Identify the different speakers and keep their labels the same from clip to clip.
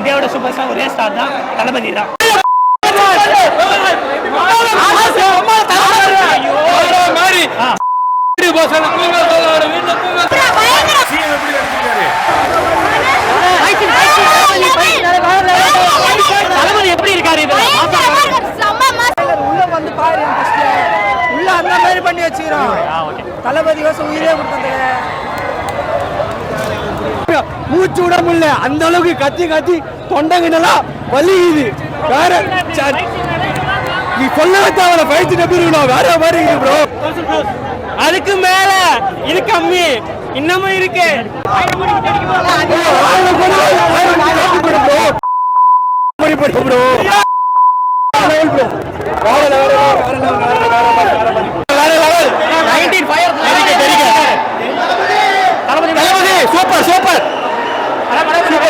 Speaker 1: இந்தியாவோட super star ஒரே star தான், தளபதி தான். தளபதி எப்படி இருக்காரு?
Speaker 2: உள்ள வந்து பாரு, உள்ள அந்த மாதிரி பண்ணி வச்சுக்கிறோம். தளபதி உயிரே கொடுத்தது, மூச்சு விட முடியல, அந்த அளவுக்கு கத்தி கத்தி தொண்டங்கலாம் வலியுது. வேற நீ சொல்லவே தேவை, பயிற்சி நம்பிருக்கணும், வேற மாதிரி இருக்கு ப்ரோ.
Speaker 1: அதுக்கு மேல இது கம்மி இன்னமும் இருக்கு.
Speaker 2: சூப்பர் சூப்பர்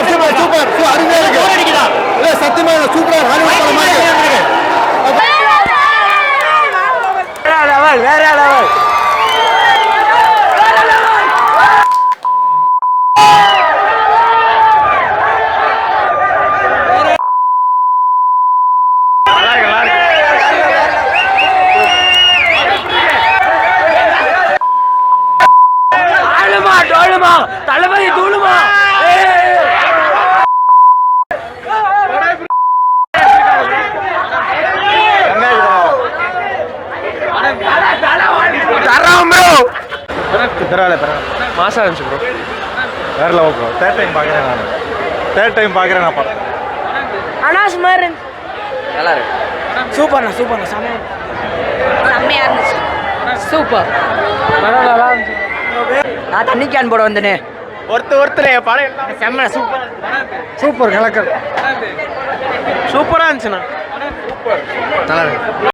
Speaker 2: சூப்பர் சூப்பர் அருமையா இருக்கு. சத்தியமா சூப்பரா வேற லெவல்.
Speaker 1: தளபதி தூளுமா
Speaker 3: மாசா இருந்துச்சு ப்ரோ, வேற லெவல் ப்ரோ. தேர்ட் டைம் பார்க்குறேன் நான், நான் பார்த்தேன்.
Speaker 4: அனாஸ் மாதிரி
Speaker 2: நல்லா இருக்கு. சூப்பர்ண்ணா சூப்பர்ண்ணா,
Speaker 4: செம்மையா இருந்துச்சு. சூப்பர்.
Speaker 2: நல்லா இருந்துச்சு. நான் தண்ணி கேன் போட வந்தேனே, ஒருத்தர் படம் செம்ம சூப்பர் சூப்பர் கலக்கல் சூப்பராக இருந்துச்சுண்ணா. நல்லா இருக்கு.